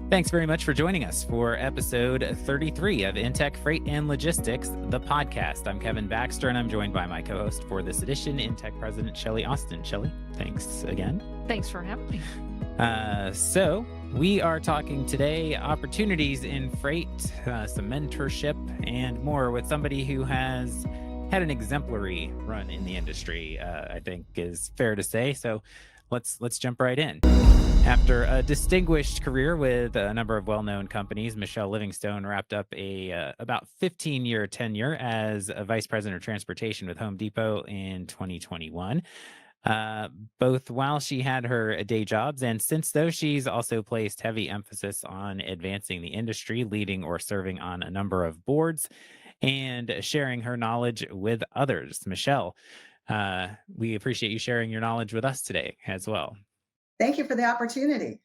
Thanks very much for joining us for episode 33 of InTek Freight and Logistics, the podcast. I'm Kevin Baxter, and I'm joined by my co-host for this edition, InTek President Shelley Austin. Shelley, thanks again. Thanks for having me. So we are talking today opportunities in freight, some mentorship, and more with somebody who has had an exemplary run in the industry, I think is fair to say. So let's jump right in. After a distinguished career with a number of well-known companies, Michelle Livingstone wrapped up a about 15-year tenure as a vice president of transportation with Home Depot in 2021. Both while she had her day jobs and since though she's also placed heavy emphasis on advancing the industry, leading or serving on a number of boards, and sharing her knowledge with others. Michelle, we appreciate you sharing your knowledge with us today as well. Thank you for the opportunity.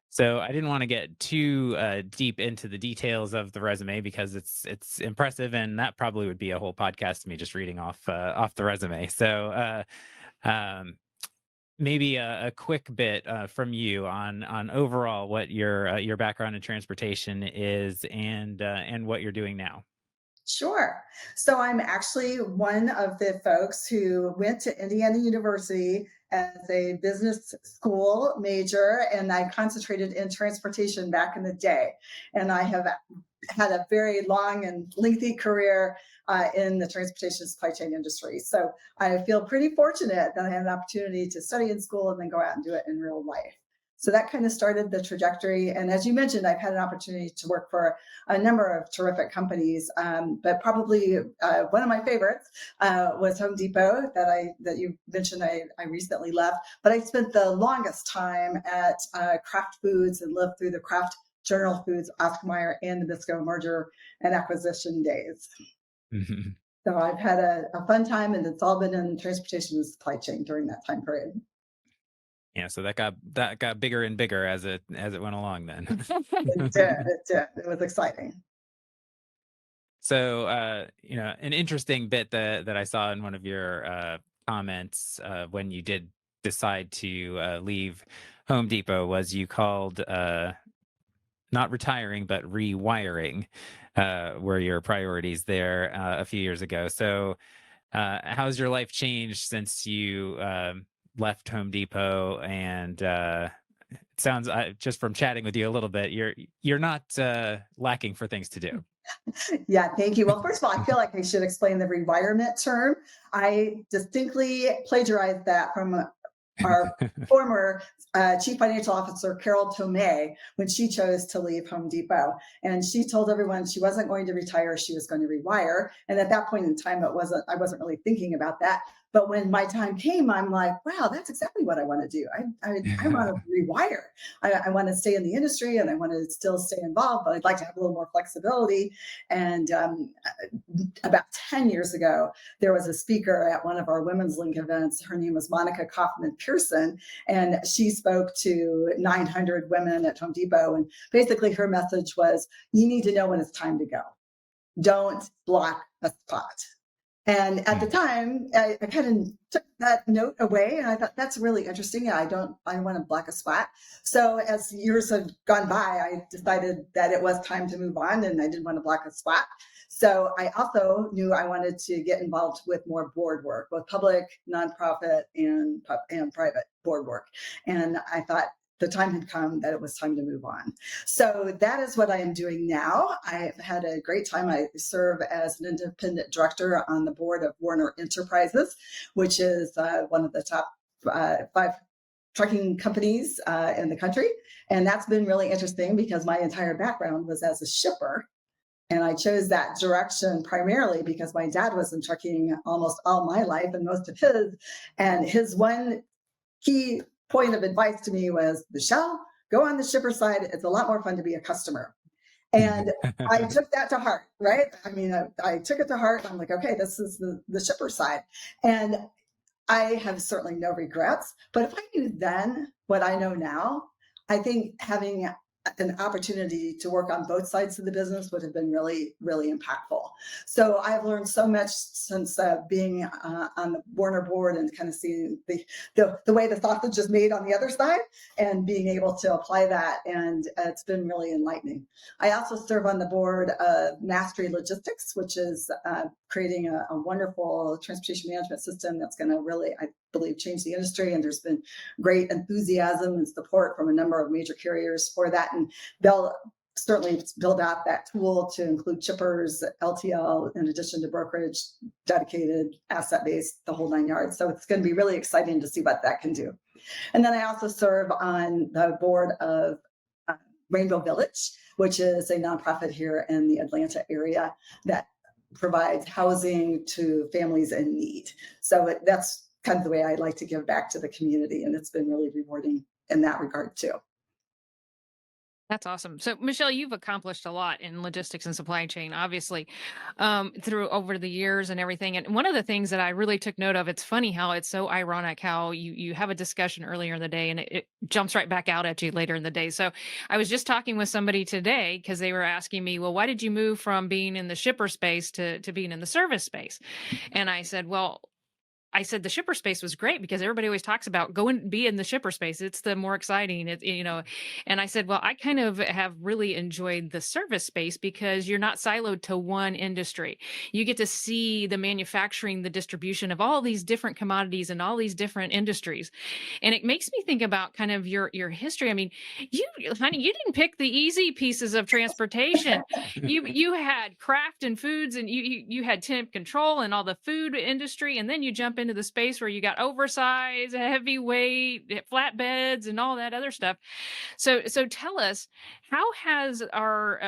So I didn't want to get too deep into the details of the resume because it's impressive, and that probably would be a whole podcast to me just reading off the resume. So maybe a quick bit from you on overall what your background in transportation is and what you're doing now. Sure. So I'm actually one of the folks who went to Indiana University as a business school major, and I concentrated in transportation back in the day. And I have had a very long and lengthy career in the transportation supply chain industry. So I feel pretty fortunate that I had an opportunity to study in school and then go out and do it in real life. So that kind of started the trajectory. And as you mentioned, I've had an opportunity to work for a number of terrific companies, but probably one of my favorites was Home Depot that you mentioned I recently left. But I spent the longest time at Kraft Foods and lived through the Kraft General Foods, Oscar Mayer, and the Bisco merger and acquisition days. Mm-hmm. So I've had a fun time, and it's all been in transportation and supply chain during that time period. Yeah, so that got bigger and bigger as it went along then. It did. It was exciting. So, an interesting bit that I saw in one of your comments when you did decide to leave Home Depot was you called not retiring, but rewiring were your priorities there a few years ago. So how's your life changed since you left Home Depot? And it sounds, just from chatting with you a little bit, you're not lacking for things to do. Yeah, thank you. Well, first of all, I feel like I should explain the rewirement term. I distinctly plagiarized that from our former chief financial officer, Carol Tomei, when she chose to leave Home Depot. And she told everyone she wasn't going to retire, she was going to rewire. And at that point in time, I wasn't really thinking about that. But when my time came, I'm like, wow, that's exactly what I want to do. I want to rewire. I want to stay in the industry and I want to still stay involved, but I'd like to have a little more flexibility. And about 10 years ago, there was a speaker at one of our Women's Link events. Her name was Monica Kaufman-Pearson, and she spoke to 900 women at Home Depot. And basically her message was, you need to know when it's time to go. Don't block a spot. And at the time, I kind of took that note away, and I thought that's really interesting. I want to block a spot. So as years have gone by, I decided that it was time to move on, and I didn't want to block a spot. So I also knew I wanted to get involved with more board work, both public, nonprofit, and private board work. And I thought the time had come that it was time to move on. So that is what I am doing now. I've had a great time. I serve as an independent director on the board of Werner Enterprises, which is one of the top 5 trucking companies in the country. And that's been really interesting because my entire background was as a shipper. And I chose that direction primarily because my dad was in trucking almost all my life and most of his. And his one key point of advice to me was, Michelle, go on the shipper side. It's a lot more fun to be a customer. And I took that to heart, right? I mean, I took it to heart. I'm like, okay, this is the shipper side. And I have certainly no regrets. But if I knew then what I know now, I think having an opportunity to work on both sides of the business would have been really, really impactful. So I've learned so much since being on the Warner board and kind of seeing the way the sausage is made on the other side and being able to apply that. And it's been really enlightening. I also serve on the board of Mastery Logistics, which is creating a wonderful transportation management system that's going to really, I believe, change the industry. And there's been great enthusiasm and support from a number of major carriers for that. And they'll certainly build out that tool to include chippers, LTL, in addition to brokerage, dedicated, asset based, the whole 9 yards. So it's going to be really exciting to see what that can do. And then I also serve on the board of Rainbow Village, which is a nonprofit here in the Atlanta area that provides housing to families in need. So that's kind of the way I like to give back to the community. And it's been really rewarding in that regard too. That's awesome. So, Michelle, you've accomplished a lot in logistics and supply chain, obviously, through over the years and everything. And one of the things that I really took note of, it's funny how it's so ironic how you have a discussion earlier in the day and it jumps right back out at you later in the day. So, I was just talking with somebody today because they were asking me, well, why did you move from being in the shipper space to being in the service space? And I said, well, I said the shipper space was great because everybody always talks about go and be in the shipper space. It's the more exciting, and I said, well, I kind of have really enjoyed the service space because you're not siloed to one industry. You get to see the manufacturing, the distribution of all these different commodities and all these different industries. And it makes me think about kind of your history. I mean, you honey, you didn't pick the easy pieces of transportation. You had Kraft and foods and you had temp control and all the food industry, and then you jump into the space where you got oversized, heavyweight, flatbeds, and all that other stuff. So tell us, how has our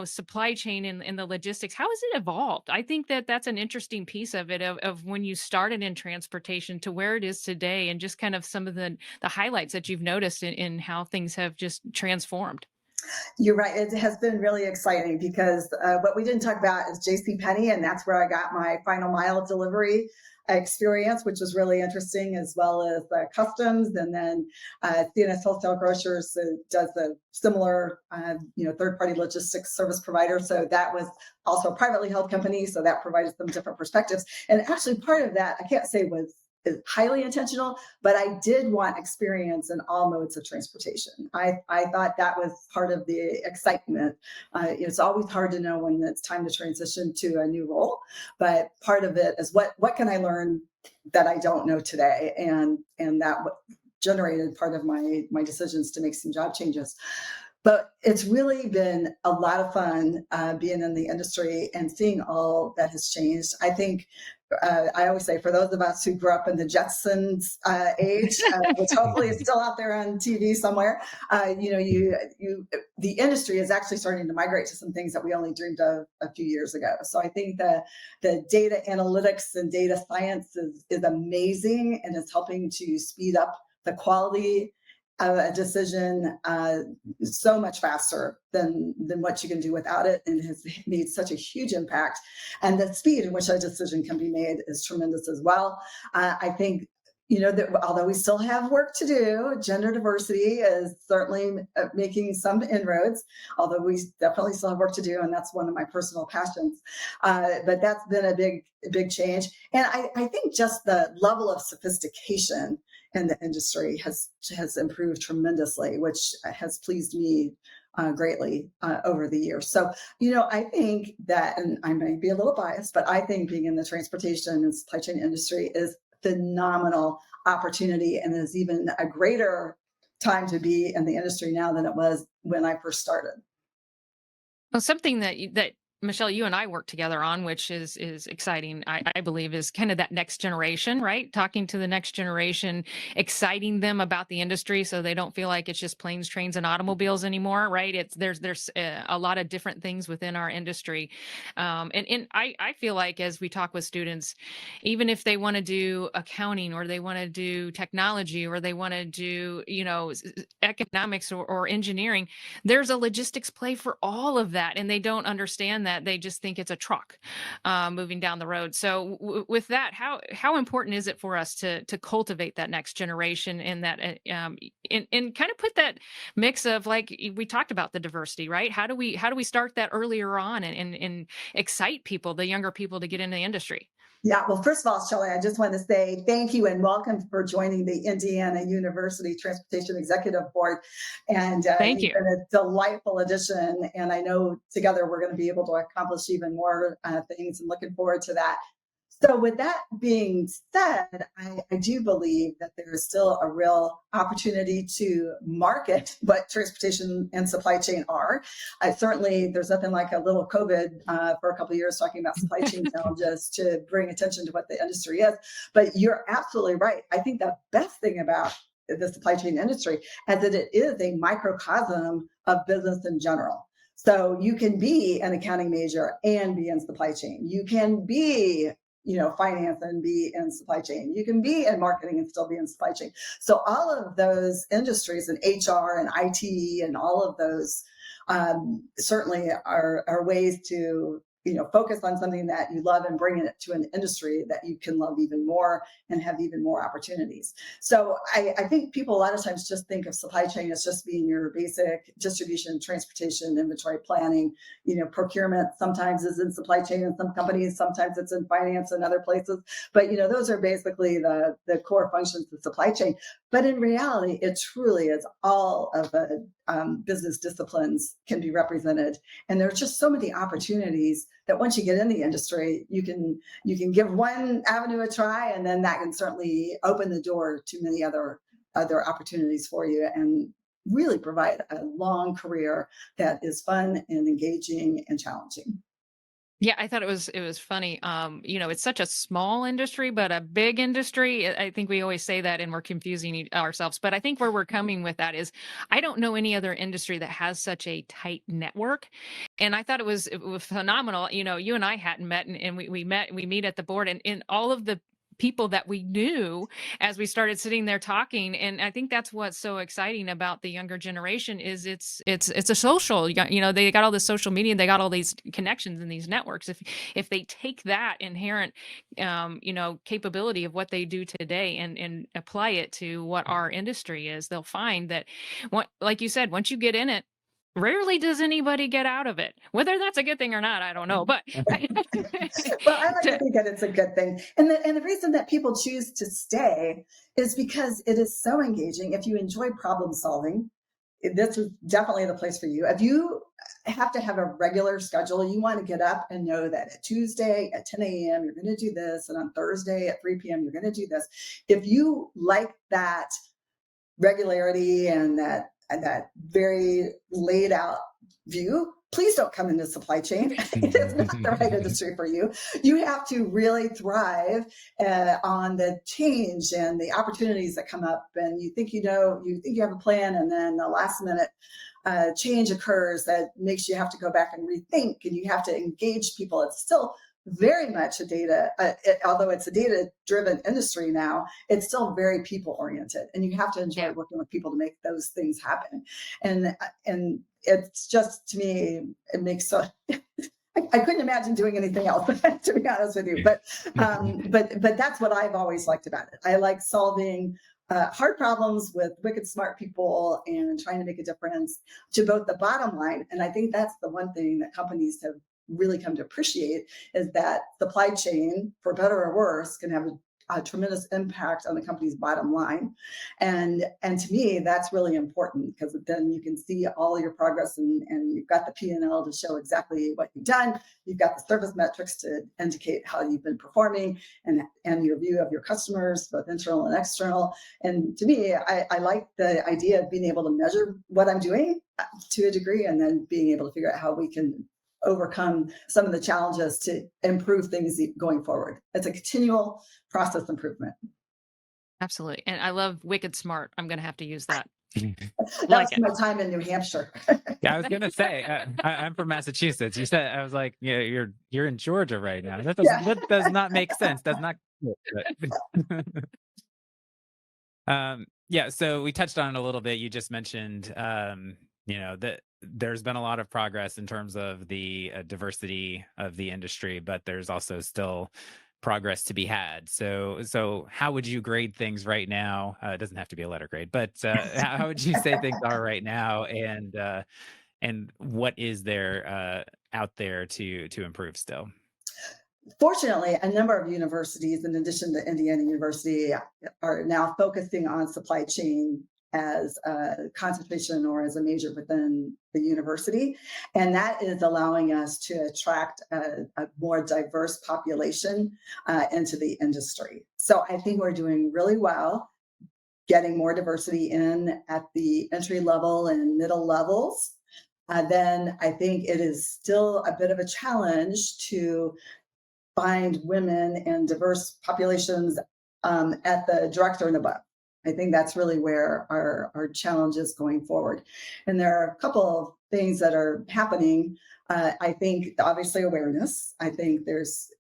supply chain and the logistics, how has it evolved? I think that that's an interesting piece of it of when you started in transportation to where it is today, and just kind of some of the highlights that you've noticed in how things have just transformed. You're right. It has been really exciting because what we didn't talk about is Penney, and that's where I got my final mile delivery experience, which was really interesting, as well as customs, and then CNS Wholesale Grocers does the similar, third-party logistics service provider. So that was also a privately held company, so that provided some different perspectives. And actually, part of that I can't say was is highly intentional, but I did want experience in all modes of transportation. I thought that was part of the excitement. It's always hard to know when it's time to transition to a new role, but part of it is what can I learn that I don't know today, and that generated part of my decisions to make some job changes. But it's really been a lot of fun being in the industry and seeing all that has changed. I think I always say, for those of us who grew up in the Jetsons age, which hopefully is still out there on TV somewhere, the industry is actually starting to migrate to some things that we only dreamed of a few years ago. So I think the data analytics and data science is amazing, and it's helping to speed up the quality of a decision so much faster than what you can do without it, and has made such a huge impact. And the speed in which a decision can be made is tremendous as well. I think, that although we still have work to do, gender diversity is certainly making some inroads, although we definitely still have work to do, and that's one of my personal passions. But that's been a big change. And I think just the level of sophistication in the industry has improved tremendously, which has pleased me greatly over the years. So, I think that, and I may be a little biased, but I think being in the transportation and supply chain industry is phenomenal opportunity, and is even a greater time to be in the industry now than it was when I first started. Well, something that Michelle, you and I work together on, which is exciting, I believe, is kind of that next generation, right? Talking to the next generation, exciting them about the industry, so they don't feel like it's just planes, trains, and automobiles anymore, right? There's a lot of different things within our industry, and I feel like as we talk with students, even if they want to do accounting, or they want to do technology, or they want to do economics or engineering, there's a logistics play for all of that, and they don't understand that. that they just think it's a truck moving down the road. So with that, how important is it for us to cultivate that next generation and that and kind of put that mix of, like we talked about, the diversity, right? How do we start that earlier on and excite people, the younger people, to get into the industry? Yeah, well, first of all, Shelley, I just want to say thank you and welcome for joining the Indiana University Transportation Executive Board. And Thank you've you. been a delightful addition. And I know together we're going to be able to accomplish even more things, and looking forward to that. So, with that being said, I do believe that there is still a real opportunity to market what transportation and supply chain are. Certainly, there's nothing like a little COVID for a couple of years talking about supply chain challenges to bring attention to what the industry is. But you're absolutely right. I think the best thing about the supply chain industry is that it is a microcosm of business in general. So you can be an accounting major and be in supply chain. You can be finance and be in supply chain. You can be in marketing and still be in supply chain. So all of those industries, and HR and IT and all of those certainly are ways to focus on something that you love and bring it to an industry that you can love even more and have even more opportunities. So I think people a lot of times just think of supply chain as just being your basic distribution, transportation, inventory planning, procurement sometimes is in supply chain in some companies, sometimes it's in finance and other places. But those are basically the core functions of supply chain. But in reality, it truly is all of the business disciplines can be represented. And there's just so many opportunities that once you get in the industry, you can give one avenue a try, and then that can certainly open the door to many other opportunities for you, and really provide a long career that is fun and engaging and challenging. Yeah, I thought it was funny. It's such a small industry, but a big industry. I think we always say that, and we're confusing ourselves. But I think where we're coming with that is, I don't know any other industry that has such a tight network. And I thought it was phenomenal. You and I hadn't met, and we meet at the board, and all of the people that we knew as we started sitting there talking. And I think that's what's so exciting about the younger generation is it's a social, they got all this social media, they got all these connections in these networks. If they take that inherent capability of what they do today and apply it to what our industry is, they'll find that, like you said, once you get in it, rarely does anybody get out of it. Whether that's a good thing or not, I don't know. But Well, I like to to- think that it's a good thing. And the reason that people choose to stay is because it is so engaging. If you enjoy problem solving, this is definitely the place for you. If you have to have a regular schedule, you want to get up and know that at Tuesday at 10 a.m., you're going to do this. And on Thursday at 3 p.m., you're going to do this. If you like that regularity and that very laid out view, please don't come into supply chain. It's not the right industry for you. You have to really thrive on the change and the opportunities that come up. And you think you have a plan, and then the last minute change occurs that makes you have to go back and rethink, and you have to engage people. It's still very much although it's a data-driven industry now, it's still very people-oriented, and you have to enjoy yeah. working with people to make those things happen. And it's just, to me, it makes so. I couldn't imagine doing anything else, to be honest with you. But that's what I've always liked about it. I like solving hard problems with wicked smart people and trying to make a difference to both the bottom line. And I think that's the one thing that companies have really come to appreciate, is that supply chain, for better or worse, can have a tremendous impact on the company's bottom line. And to me, that's really important, because then you can see all your progress, and you've got the P&L to show exactly what you've done. You've got the service metrics to indicate how you've been performing, and your view of your customers, both internal and external. And to me, I like the idea of being able to measure what I'm doing to a degree, and then being able to figure out how we can overcome some of the challenges to improve things going forward. It's a continual process improvement. Absolutely. And I love wicked smart. I'm going to have to use that. That Like was it. my time in New Hampshire. Yeah, I was gonna say I'm from Massachusetts. You said, I was like, yeah, you're in Georgia right now. Yeah. That does not make sense. Does not. Yeah. So we touched on it a little bit. You just mentioned, the there's been a lot of progress in terms of the diversity of the industry, but there's also still progress to be had. So how would you grade things right now? It doesn't have to be a letter grade, but how would you say things are right now, and what is there out there to improve still? Fortunately, a number of universities, in addition to Indiana University, are now focusing on supply chain as a concentration or as a major within the university. And that is allowing us to attract a more diverse population into the industry. So I think we're doing really well getting more diversity in at the entry level and middle levels. Then I think it is still a bit of a challenge to find women and diverse populations at the director and above. I think that's really where our challenge is going forward. And there are a couple of things that are happening. I think obviously awareness. I think there's,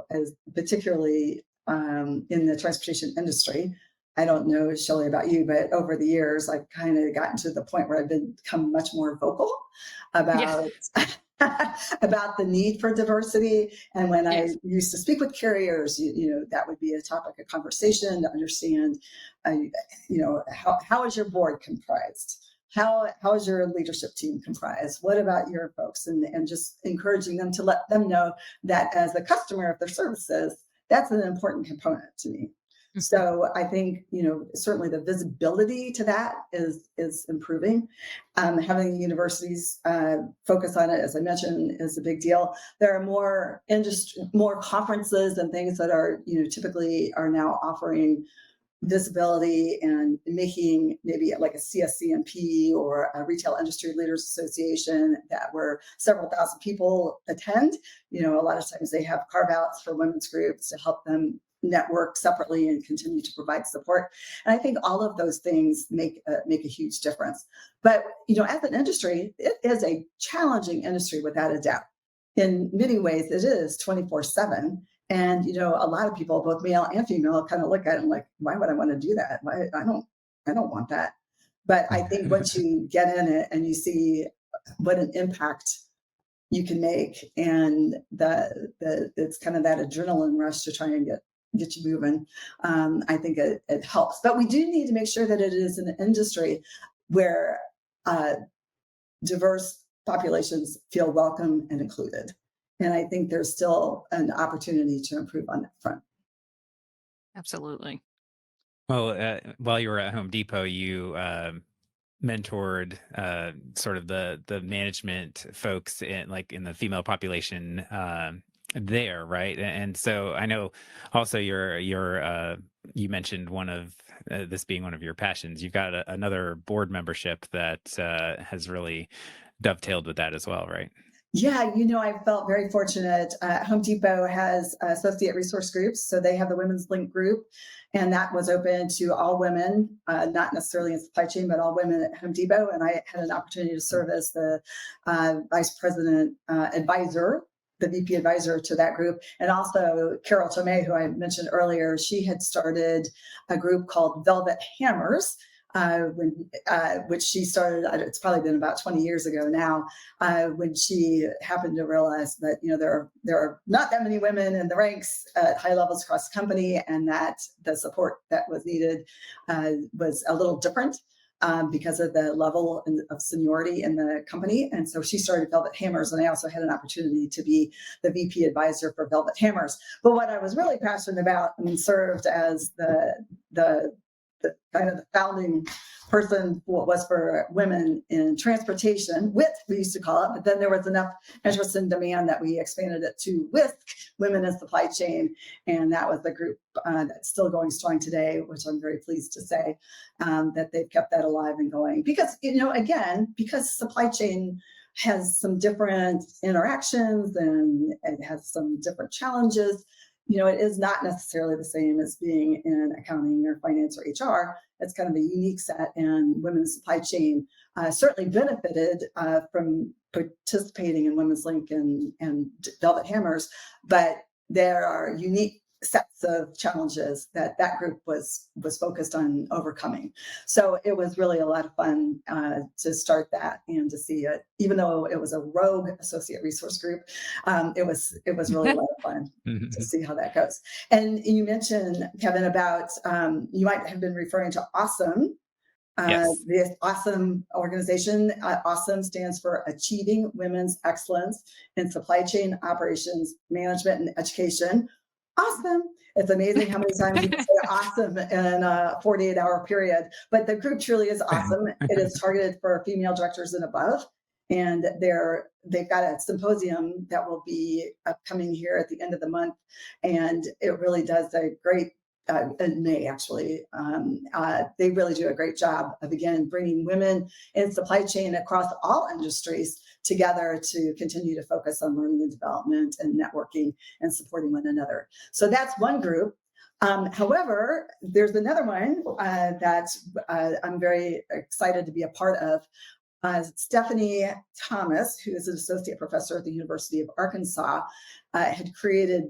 as particularly in the transportation industry, I don't know, Shelley, about you, but over the years, I've kind of gotten to the point where I've become much more vocal about about the need for diversity. And when I used to speak with carriers, that would be a topic of conversation to understand, how is your board comprised? How is your leadership team comprised? What about your folks? And just encouraging them to let them know that as a customer of their services, that's an important component to me. So I think, certainly the visibility to that is improving. Having universities focus on it, as I mentioned, is a big deal. There are more conferences and things that are, typically are now offering visibility and making maybe like a CSCMP or a Retail Industry Leaders Association that where several thousand people attend. A lot of times they have carve outs for women's groups to help them network separately and continue to provide support. And I think all of those things make a huge difference. But, as an industry, it is a challenging industry without a doubt. In many ways, it is 24/7. And, a lot of people, both male and female, kind of look at it like, why would I want to do that? Why, I don't want that. But I think once you get in it and you see what an impact you can make, and it's kind of that adrenaline rush to try and get you moving. I think it helps. But we do need to make sure that it is an industry where diverse populations feel welcome and included. And I think there's still an opportunity to improve on that front. Absolutely. Well, while you were at Home Depot, you mentored sort of the management folks in the female population there, right? And so I know also you mentioned one of this being one of your passions. You've got another board membership that has really dovetailed with that as well, right? Yeah, I felt very fortunate. Home Depot has associate resource groups. So they have the Women's Link group, and that was open to all women, not necessarily in supply chain, but all women at Home Depot. And I had an opportunity to serve as the vice president advisor, the VP advisor to that group. And also Carol Tomei, who I mentioned earlier, she had started a group called Velvet Hammers, which she started, it's probably been about 20 years ago now, when she happened to realize that, there are not that many women in the ranks at high levels across the company, and that the support that was needed was a little different because of the level of seniority in the company. And so she started Velvet Hammers, and I also had an opportunity to be the VP advisor for Velvet Hammers. But what I was really passionate about and served as the kind of the founding person was for women in transportation, WIT, we used to call it, but then there was enough interest and demand that we expanded it to WISC, Women in Supply Chain. And that was the group that's still going strong today, which I'm very pleased to say that they've kept that alive and going. Because, again, because supply chain has some different interactions and it has some different challenges, it is not necessarily the same as being in accounting or finance or HR. It's kind of a unique set, and women's supply chain certainly benefited from participating in Women's Link and Velvet Hammers, but there are unique sets of challenges that group was focused on overcoming. So it was really a lot of fun to start that and to see it, even though it was a rogue associate resource group. It was really a lot of fun to see how that goes. And you mentioned, Kevin, about you might have been referring to Awesome. Yes. This awesome organization, awesome stands for Achieving Women's Excellence in Supply Chain Operations Management and Education. Awesome. It's amazing how many times you can say awesome in a 48-hour period, but the group truly is awesome. It is targeted for female directors and above. And they've got a symposium that will be upcoming here at the end of the month. And it really does a great in May, actually. They really do a great job of, again, bringing women in supply chain across all industries together to continue to focus on learning and development and networking and supporting one another. So that's one group. However, there's another one that I'm very excited to be a part of. Stephanie Thomas, who is an associate professor at the University of Arkansas, had created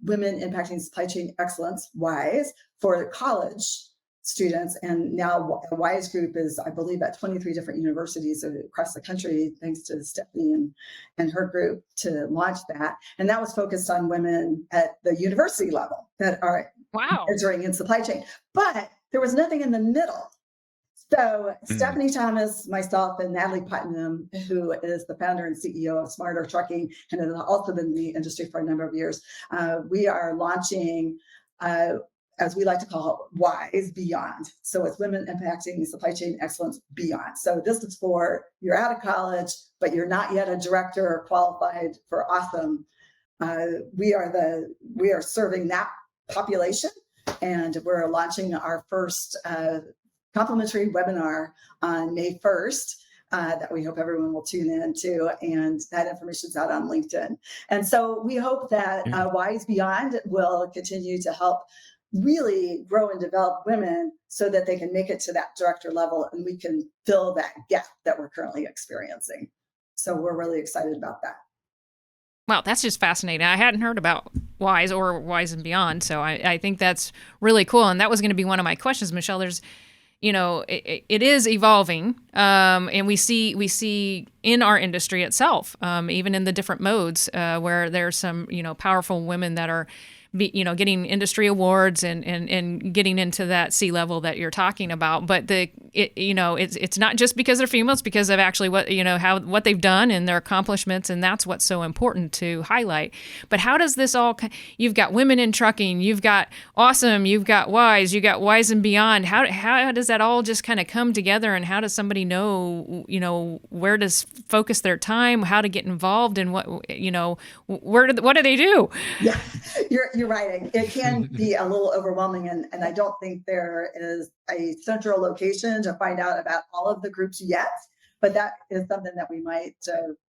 Women Impacting Supply Chain Excellence, WISE, for college students. And now the WISE group is, I believe, at 23 different universities across the country, thanks to Stephanie and her group to launch that. And that was focused on women at the university level that are entering in supply chain. But there was nothing in the middle. So Stephanie Thomas, myself, and Natalie Putnam, who is the founder and CEO of Smarter Trucking and has also been in the industry for a number of years, we are launching, as we like to call it, WISE Beyond. So it's Women Impacting Supply Chain Excellence Beyond. So this is for you're out of college, but you're not yet a director or qualified for Awesome. We are serving that population, and we're launching our first complimentary webinar on May 1st that we hope everyone will tune in to, and that information is out on LinkedIn. And so we hope that WISE Beyond will continue to help really grow and develop women so that they can make it to that director level and we can fill that gap that we're currently experiencing. So we're really excited about that. Wow, that's just fascinating. I hadn't heard about WISE or WISE and Beyond, so I think that's really cool. And that was going to be one of my questions, Michelle. There's it is evolving, and we see in our industry itself, even in the different modes, where there's some, powerful women that are, getting industry awards and getting into that C-level that you're talking about. But it's not just because they're females, because of actually what they've done and their accomplishments, and that's what's so important to highlight. But how does this all? You've got women in trucking, you've got Awesome, you've got WISE, you got WISE and Beyond. How does that all just kind of come together, and how does somebody know where to focus their time, how to get involved, and what what do they do? Yeah, you're right. It can be a little overwhelming, and I don't think there is a central location to find out about all of the groups yet. But that is something that we might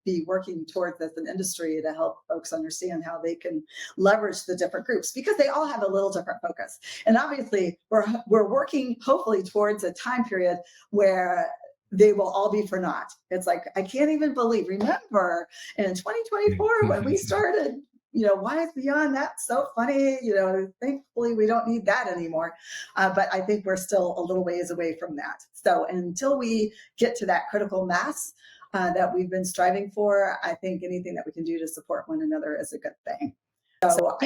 be working towards as an industry to help folks understand how they can leverage the different groups, because they all have a little different focus. And obviously, we're working hopefully towards a time period where they will all be for naught. It's like, I can't even believe, remember in 2024 when we started, WISE Beyond, that's so funny. Thankfully we don't need that anymore. But I think we're still a little ways away from that. So until we get to that critical mass that we've been striving for, I think anything that we can do to support one another is a good thing. So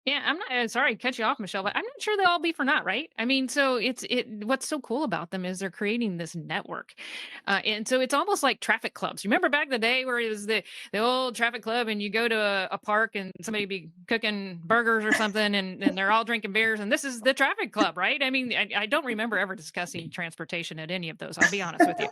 I'm not sorry to cut you off, Michelle, but I'm not sure they'll all be for naught, right? I mean, so what's so cool about them is they're creating this network. And so it's almost like traffic clubs. Remember back in the day where it was the old traffic club, and you go to a park and somebody be cooking burgers or something, and they're all drinking beers, and this is the traffic club, right? I mean, I don't remember ever discussing transportation at any of those, I'll be honest with you.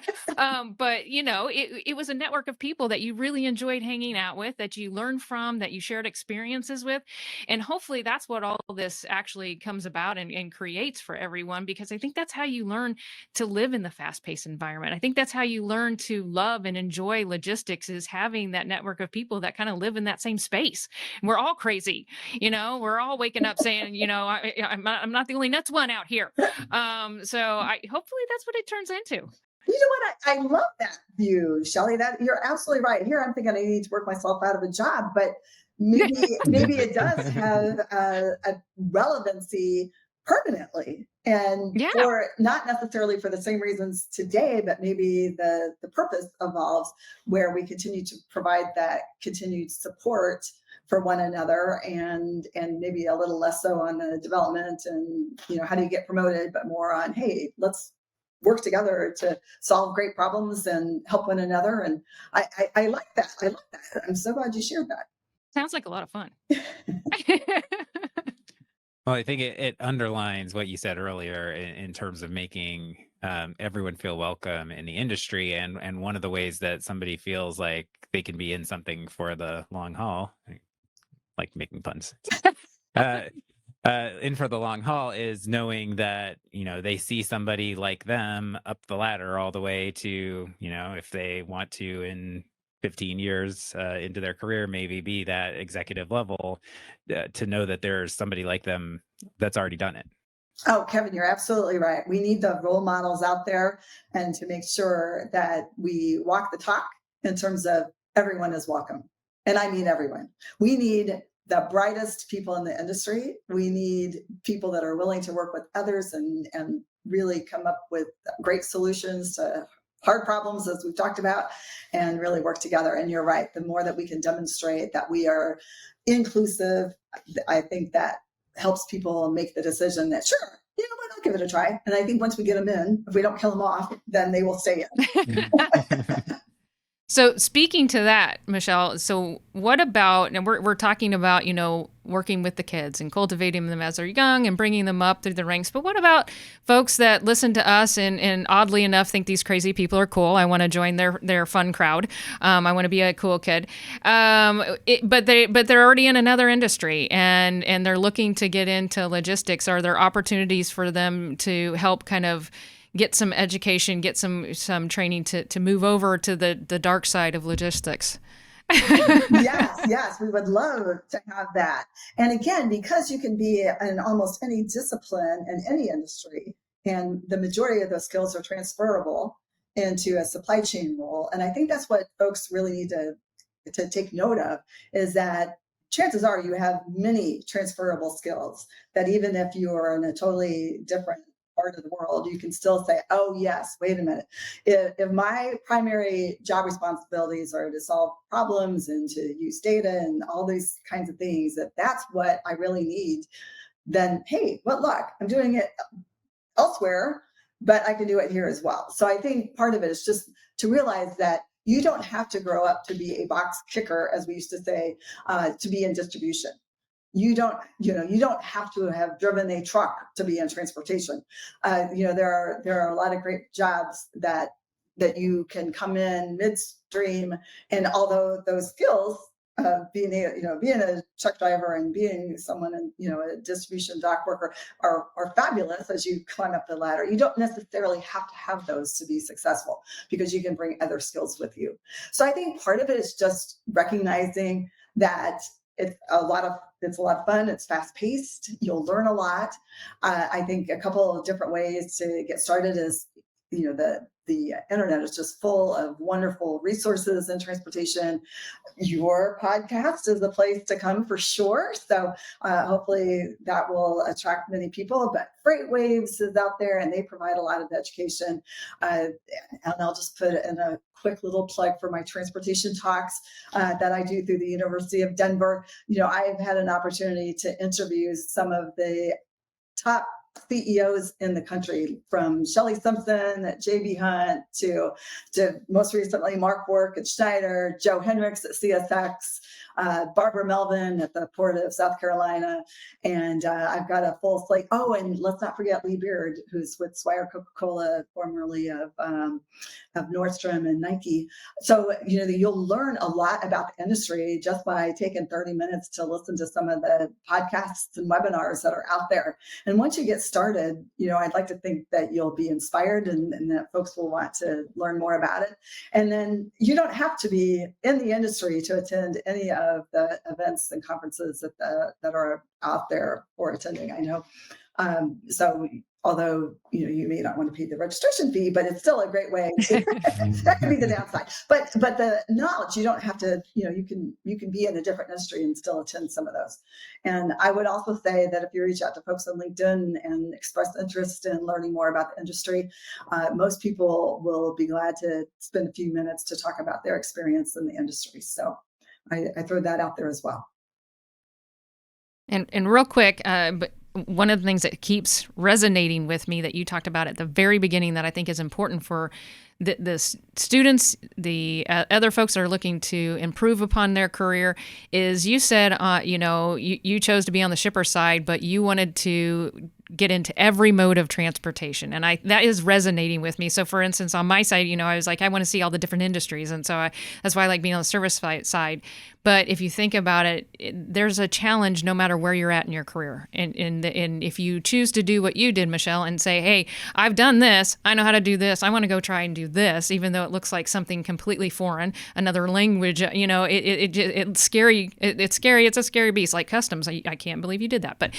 But it was a network of people that you really enjoyed hanging out with, that you learned from, that you shared experiences with. And hopefully that's what all this actually comes about and creates for everyone, because I think that's how you learn to live in the fast-paced environment. I think that's how you learn to love and enjoy logistics, is having that network of people that kind of live in that same space. We're all crazy, we're all waking up saying, I'm not the only nuts one out here. So hopefully that's what it turns into. You know what? I love that view, Shelley. That you're absolutely right. Here I'm thinking I need to work myself out of a job, but maybe it does have a relevancy permanently, and Yeah. for not necessarily for the same reasons today, but maybe the purpose evolves where we continue to provide that continued support for one another, and maybe a little less so on the development and how do you get promoted, but more on, hey, let's work together to solve great problems and help one another. And I like that. I like that. I'm so glad you shared that. Sounds like a lot of fun. Well, I think it underlines what you said earlier in terms of making everyone feel welcome in the industry. And one of the ways that somebody feels like they can be in something for the long haul, I like making puns, in for the long haul, is knowing that, they see somebody like them up the ladder all the way to, if they want to in 15 years into their career, maybe be that executive level, to know that there's somebody like them that's already done it. Oh, Kevin, you're absolutely right. We need the role models out there, and to make sure that we walk the talk in terms of everyone is welcome. And I mean everyone. We need the brightest people in the industry. We need people that are willing to work with others and really come up with great solutions to hard problems, as we've talked about, and really work together. And you're right. The more that we can demonstrate that we are inclusive, I think that helps people make the decision that, sure, I'll give it a try. And I think once we get them in, if we don't kill them off, then they will stay in. So speaking to that, Michelle, so what about, and we're talking about, working with the kids and cultivating them as they're young and bringing them up through the ranks. But what about folks that listen to us and oddly enough think these crazy people are cool? I want to join their fun crowd. I want to be a cool kid. But they're already in another industry and they're looking to get into logistics. Are there opportunities for them to help kind of get some education, get some training to move over to the dark side of logistics? Yes, we would love to have that. And again, because you can be in almost any discipline in any industry, and the majority of those skills are transferable into a supply chain role. And I think that's what folks really need to take note of, is that chances are you have many transferable skills that even if you are in a totally different part of the world, you can still say, oh yes, wait a minute. If my primary job responsibilities are to solve problems and to use data and all these kinds of things, if that's what I really need, then hey, what luck, I'm doing it elsewhere, but I can do it here as well. So I think part of it is just to realize that you don't have to grow up to be a box kicker, as we used to say, to be in distribution. You don't have to have driven a truck to be in transportation. There are a lot of great jobs that you can come in midstream, and although those skills, being a truck driver and being someone in a distribution dock worker are fabulous as you climb up the ladder. You don't necessarily have to have those to be successful, because you can bring other skills with you. So I think part of it is just recognizing that it's a lot of fun. It's fast paced. You'll learn a lot. I think a couple of different ways to get started is, the internet is just full of wonderful resources in transportation. Your podcast is the place to come for sure. So hopefully that will attract many people. But Freight Waves is out there, and they provide a lot of education. And I'll just put in a quick little plug for my transportation talks that I do through the University of Denver. I've had an opportunity to interview some of the top CEOs in the country, from Shelley Simpson at JB Hunt to most recently Mark Work at Schneider, Joe Hendricks at CSX, Barbara Melvin at the Port of South Carolina, and I've got a full slate. Oh, and let's not forget Lee Beard, who's with Swire Coca-Cola, formerly of Nordstrom and Nike. So you'll learn a lot about the industry just by taking 30 minutes to listen to some of the podcasts and webinars that are out there. And once you get started, I'd like to think that you'll be inspired and that folks will want to learn more about it. And then you don't have to be in the industry to attend any of the events and conferences that are out there for attending. I know So although, you may not want to pay the registration fee, but it's still a great way that could be the downside. But the knowledge, you don't have to, you can be in a different industry and still attend some of those. And I would also say that if you reach out to folks on LinkedIn and express interest in learning more about the industry, most people will be glad to spend a few minutes to talk about their experience in the industry. So I throw that out there as well. And real quick, but one of the things that keeps resonating with me that you talked about at the very beginning that I think is important for the students, the other folks that are looking to improve upon their career is you said, you chose to be on the shipper side, but you wanted to get into every mode of transportation. And that is resonating with me. So for instance, on my side, I was like, I want to see all the different industries. And so that's why I like being on the service side. But if you think about it, there's a challenge no matter where you're at in your career. And if you choose to do what you did, Michelle, and say, hey, I've done this, I know how to do this, I want to go try and do this, even though it looks like something completely foreign, another language, it's scary. It's scary. It's a scary beast, like customs. I can't believe you did that. But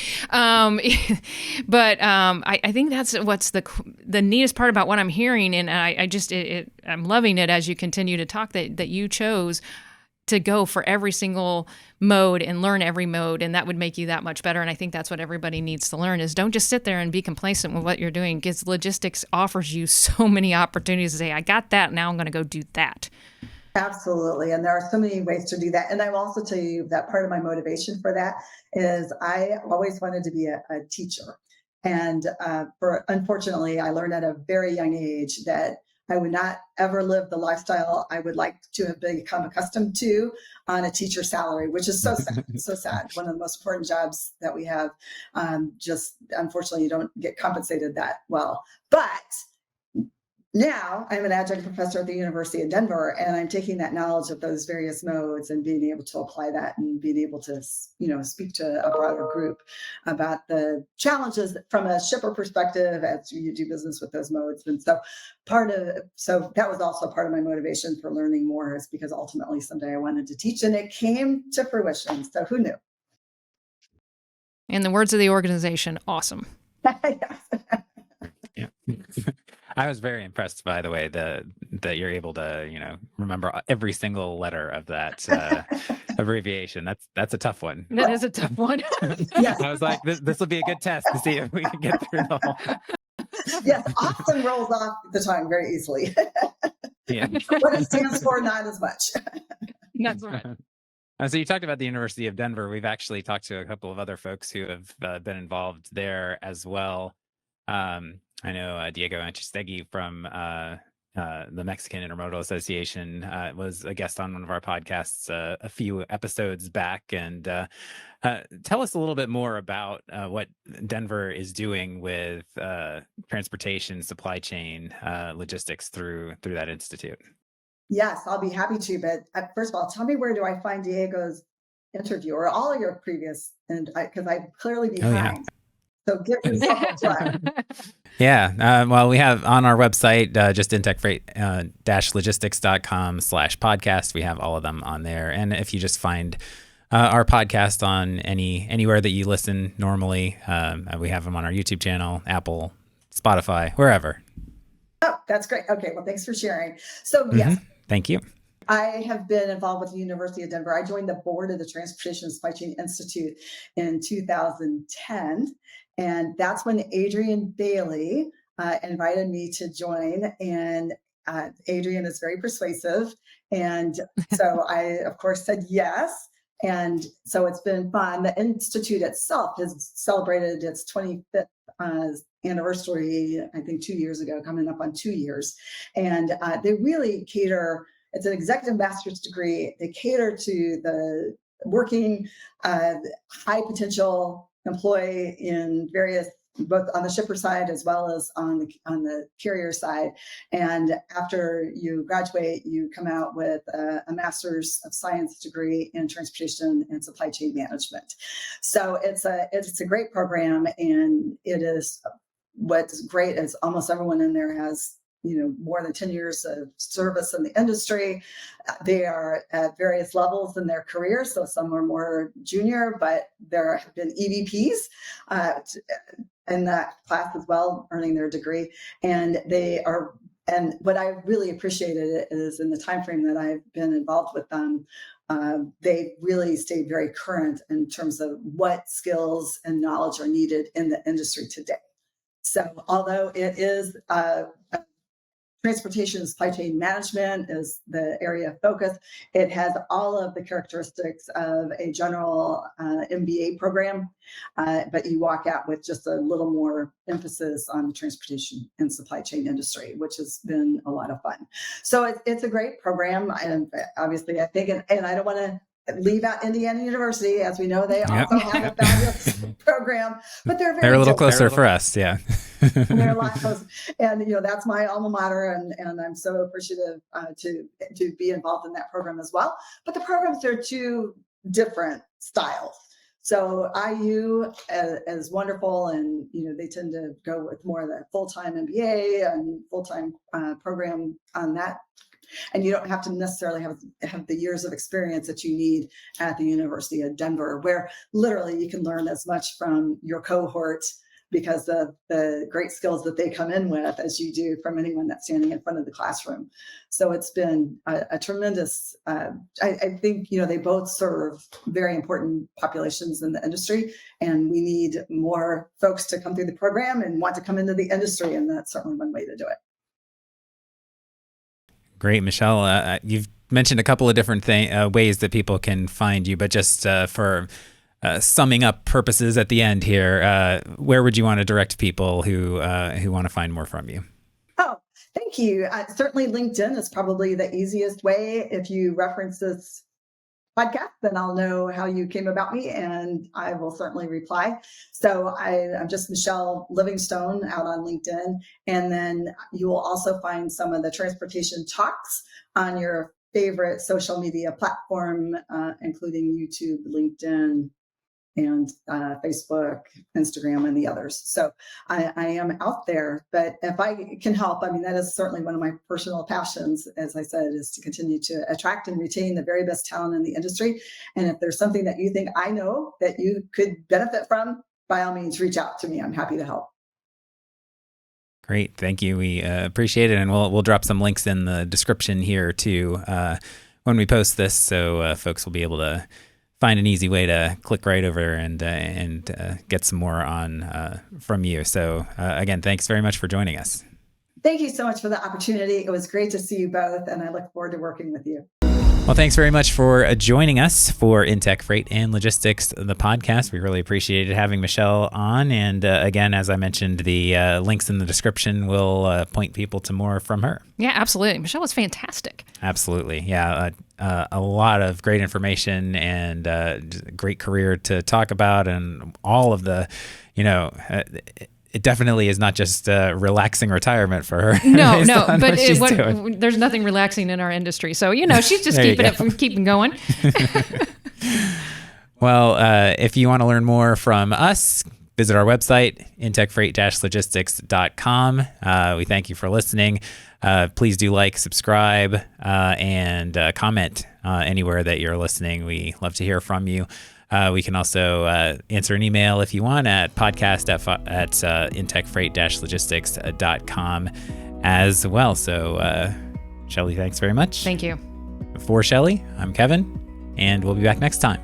I think that's what's the neatest part about what I'm hearing. And I'm loving it as you continue to talk that you chose to go for every single mode and learn every mode. And that would make you that much better. And I think that's what everybody needs to learn is don't just sit there and be complacent with what you're doing, because logistics offers you so many opportunities to say, I got that. Now I'm going to go do that. Absolutely. And there are so many ways to do that. And I will also tell you that part of my motivation for that is I always wanted to be a teacher. And unfortunately, I learned at a very young age that I would not ever live the lifestyle I would like to have become accustomed to on a teacher salary, which is so sad, so sad. One of the most important jobs that we have. Just unfortunately, you don't get compensated that well. But now I'm an adjunct professor at the University of Denver, and I'm taking that knowledge of those various modes and being able to apply that and being able to, speak to a broader group about the challenges from a shipper perspective as you do business with those modes. And so that was also part of my motivation for learning more, is because ultimately someday I wanted to teach, and it came to fruition. So who knew? In the words of the organization, awesome. Yeah. I was very impressed, by the way, that you're able to, remember every single letter of that abbreviation. That's a tough one. That is a tough one. Yes. I was like, this will be a good test to see if we can get through the whole. Yes, awesome rolls off the tongue very easily. Yeah. What it stands for, not as much. That's right. So you talked about the University of Denver. We've actually talked to a couple of other folks who have been involved there as well. I know Diego Anchistegui from the Mexican Intermodal Association was a guest on one of our podcasts a few episodes back. And tell us a little bit more about what Denver is doing with transportation, supply chain, logistics through that institute. Yes, I'll be happy to. But first of all, tell me, where do I find Diego's interview or all of your previous? And because I'm clearly behind. Yeah. So give yourself a plug. Yeah. Well, we have on our website, just intechfreight-logistics.com/podcast. We have all of them on there. And if you just find our podcast on anywhere that you listen normally, we have them on our YouTube channel, Apple, Spotify, wherever. Oh, that's great. Okay. Well, thanks for sharing. So yes. Thank you. I have been involved with the University of Denver. I joined the board of the Transportation and Supply Chain Institute in 2010. And that's when Adrian Bailey invited me to join. And Adrian is very persuasive. And so I, of course, said yes. And so it's been fun. The Institute itself has celebrated its 25th anniversary, I think 2 years ago, coming up on 2 years. And they really cater. It's an executive master's degree. They cater to the working high potential employee in various, both on the shipper side as well as on the carrier side. And after you graduate, you come out with a master's of science degree in transportation and supply chain management. So it's a great program, and it is, what's great is almost everyone in there has more than 10 years of service in the industry. They are at various levels in their career. So some are more junior, but there have been EVPs in that class as well, earning their degree. And what I really appreciated is in the time frame that I've been involved with them, they really stayed very current in terms of what skills and knowledge are needed in the industry today. So although it is transportation and supply chain management is the area of focus, it has all of the characteristics of a general MBA program, but you walk out with just a little more emphasis on the transportation and supply chain industry, which has been a lot of fun. So it's a great program. And obviously, I think, and I don't want to leave out Indiana University. As we know, they also have a fabulous program, but they're a little closer for us. Yeah. They're a lot closer. And, that's my alma mater. And I'm so appreciative to be involved in that program as well. But the programs are two different styles. So IU is wonderful, and they tend to go with more of the full-time MBA and full-time program on that. And you don't have to necessarily have the years of experience that you need at the University of Denver, where literally you can learn as much from your cohort because of the great skills that they come in with as you do from anyone that's standing in front of the classroom. So it's been a tremendous, I think, they both serve very important populations in the industry, and we need more folks to come through the program and want to come into the industry. And that's certainly one way to do it. Great, Michelle. You've mentioned a couple of different ways that people can find you, but just for summing up purposes at the end here, where would you want to direct people who want to find more from you? Oh, thank you. Certainly LinkedIn is probably the easiest way. If you reference this podcast, then I'll know how you came about me, and I will certainly reply. So I'm just Michelle Livingstone out on LinkedIn. And then you will also find some of the transportation talks on your favorite social media platform, including YouTube, LinkedIn, and Facebook, Instagram, and the others. So I am out there, but if I can help, that is certainly one of my personal passions, as I said, is to continue to attract and retain the very best talent in the industry. And if there's something that you think I know that you could benefit from, by all means, reach out to me. I'm happy to help. Great. Thank you. We appreciate it. And we'll drop some links in the description here too when we post this, so folks will be able to find an easy way to click right over and get some more on from you. So again, thanks very much for joining us. Thank you so much for the opportunity. It was great to see you both, and I look forward to working with you. Well, thanks very much for joining us for InTek Freight and Logistics, the podcast. We really appreciated having Michelle on. And again, as I mentioned, the links in the description will point people to more from her. Yeah, absolutely. Michelle was fantastic. Absolutely. Yeah. A lot of great information and great career to talk about, and all of the, it definitely is not just relaxing retirement for her. No, but there's nothing relaxing in our industry. So, she's just keeping going. Well, if you want to learn more from us, visit our website, intekfreight-logistics.com. We thank you for listening. Please do subscribe, and comment anywhere that you're listening. We love to hear from you. We can also answer an email if you want at podcast@intekfreight-logistics.com as well. So, Shelley, thanks very much. Thank you. For Shelley, I'm Kevin, and we'll be back next time.